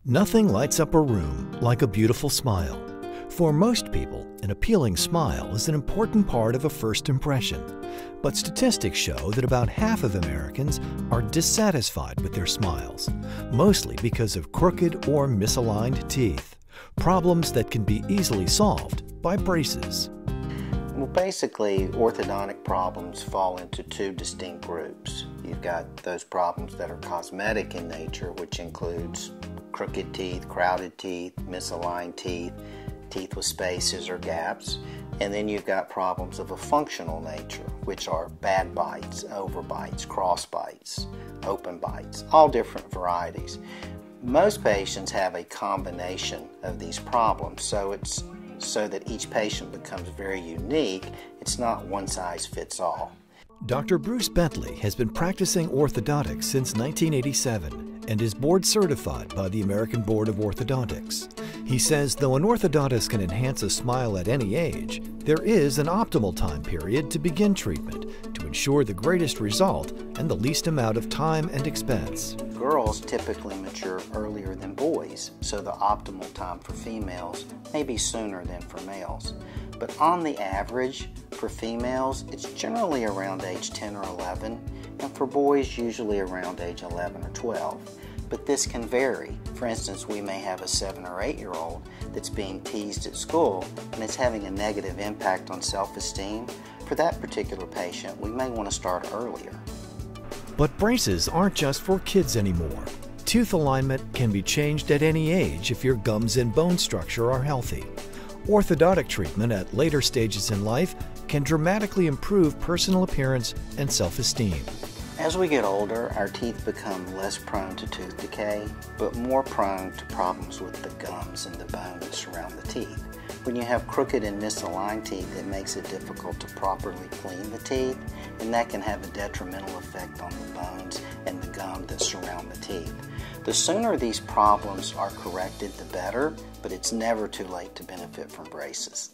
Nothing lights up a room like a beautiful smile. For most people, an appealing smile is an important part of a first impression. But statistics show that about half of Americans are dissatisfied with their smiles, mostly because of crooked or misaligned teeth, problems that can be easily solved by braces. Well, basically, orthodontic problems fall into two distinct groups. You've got those problems that are cosmetic in nature, which includes crooked teeth, crowded teeth, misaligned teeth, teeth with spaces or gaps. And then you've got problems of a functional nature, which are bad bites, overbites, cross bites, open bites, all different varieties. Most patients have a combination of these problems, so that each patient becomes very unique. It's not one size fits all. Dr. Bruce Bentley has been practicing orthodontics since 1987 and is board certified by the American Board of Orthodontics. He says though an orthodontist can enhance a smile at any age, there is an optimal time period to begin treatment to ensure the greatest result and the least amount of time and expense. Girls typically mature earlier than boys, so the optimal time for females may be sooner than for males. But on the average, for females, it's generally around age 10 or 11, and for boys, usually around age 11 or 12. But this can vary. For instance, we may have a 7 or 8-year-old that's being teased at school and it's having a negative impact on self-esteem. For that particular patient, we may want to start earlier. But braces aren't just for kids anymore. Tooth alignment can be changed at any age if your gums and bone structure are healthy. Orthodontic treatment at later stages in life can dramatically improve personal appearance and self-esteem. As we get older, our teeth become less prone to tooth decay, but more prone to problems with the gums and the bone that surround the teeth. When you have crooked and misaligned teeth, it makes it difficult to properly clean the teeth, and that can have a detrimental effect on the bones and the gum that surround the teeth. The sooner these problems are corrected, the better, but it's never too late to benefit from braces.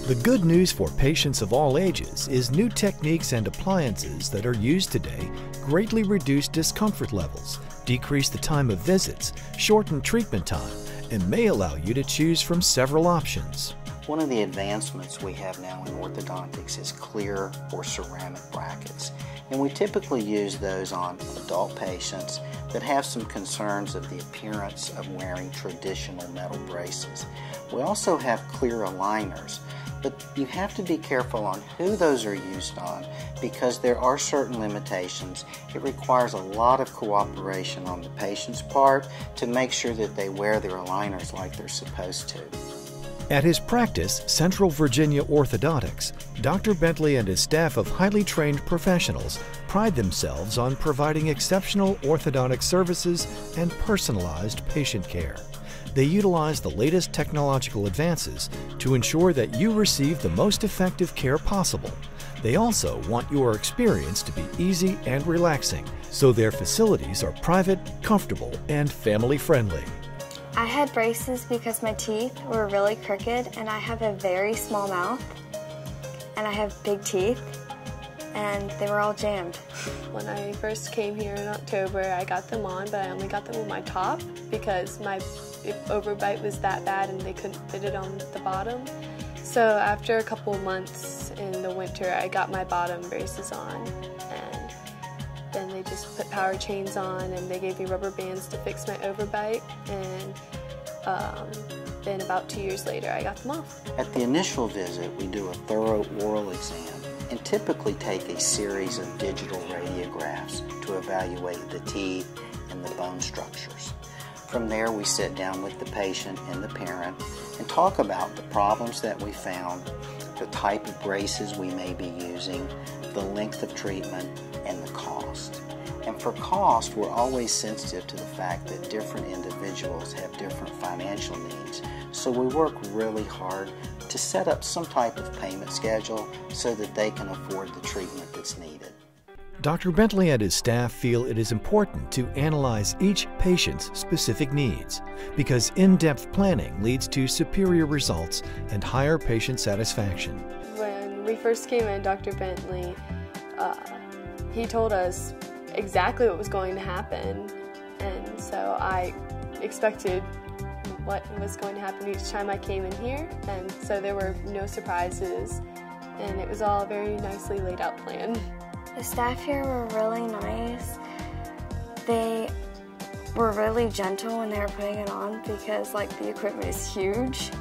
The good news for patients of all ages is new techniques and appliances that are used today greatly reduce discomfort levels, decrease the time of visits, shorten treatment time, and may allow you to choose from several options. One of the advancements we have now in orthodontics is clear or ceramic brackets, and we typically use those on adult patients that have some concerns of the appearance of wearing traditional metal braces. We also have clear aligners, but you have to be careful on who those are used on because there are certain limitations. It requires a lot of cooperation on the patient's part to make sure that they wear their aligners like they're supposed to. At his practice, Central Virginia Orthodontics, Dr. Bentley and his staff of highly trained professionals pride themselves on providing exceptional orthodontic services and personalized patient care. They utilize the latest technological advances to ensure that you receive the most effective care possible. They also want your experience to be easy and relaxing, so their facilities are private, comfortable, and family-friendly. I had braces because my teeth were really crooked and I have a very small mouth and I have big teeth and they were all jammed. When I first came here in October, I got them on, but I only got them on my top because my overbite was that bad and they couldn't fit it on the bottom. So after a couple of months in the winter, I got my bottom braces on, and then they just put power chains on and they gave me rubber bands to fix my overbite, and then about 2 years later I got them off. At the initial visit, we do a thorough oral exam and typically take a series of digital radiographs to evaluate the teeth and the bone structures. From there, we sit down with the patient and the parent and talk about the problems that we found, the type of braces we may be using, the length of treatment, and the cost. And for cost, we're always sensitive to the fact that different individuals have different financial needs. So we work really hard to set up some type of payment schedule so that they can afford the treatment that's needed. Dr. Bentley and his staff feel it is important to analyze each patient's specific needs because in-depth planning leads to superior results and higher patient satisfaction. When we first came in, Dr. Bentley, he told us exactly what was going to happen and so I expected what was going to happen each time I came in here, and so there were no surprises, and it was all a very nicely laid out plan. The staff here were really nice. They were really gentle when they were putting it on because like the equipment is huge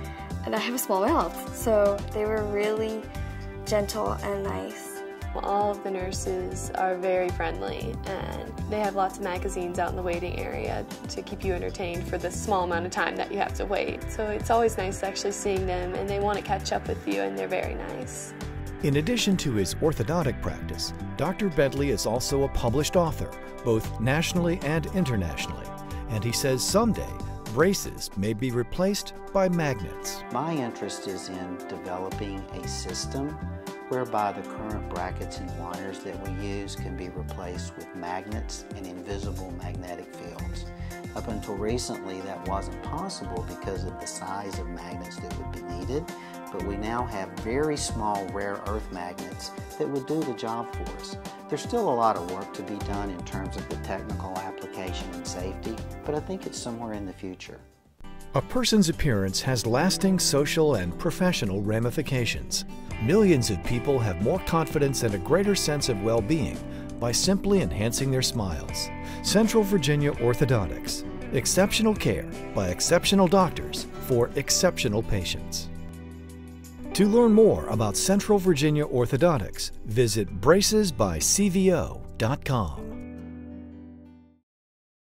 and I have a small mouth, so they were really gentle and nice. All of the nurses are very friendly, and they have lots of magazines out in the waiting area to keep you entertained for the small amount of time that you have to wait. So it's always nice actually seeing them, and they want to catch up with you, and they're very nice. In addition to his orthodontic practice, Dr. Bentley is also a published author, both nationally and internationally, and he says someday braces may be replaced by magnets. My interest is in developing a system whereby the current brackets and wires that we use can be replaced with magnets and invisible magnetic fields. Up until recently, that wasn't possible because of the size of magnets that would be needed, but we now have very small rare earth magnets that would do the job for us. There's still a lot of work to be done in terms of the technical application and safety, but I think it's somewhere in the future. A person's appearance has lasting social and professional ramifications. Millions of people have more confidence and a greater sense of well-being by simply enhancing their smiles. Central Virginia Orthodontics. Exceptional care by exceptional doctors for exceptional patients. To learn more about Central Virginia Orthodontics, visit bracesbycvo.com.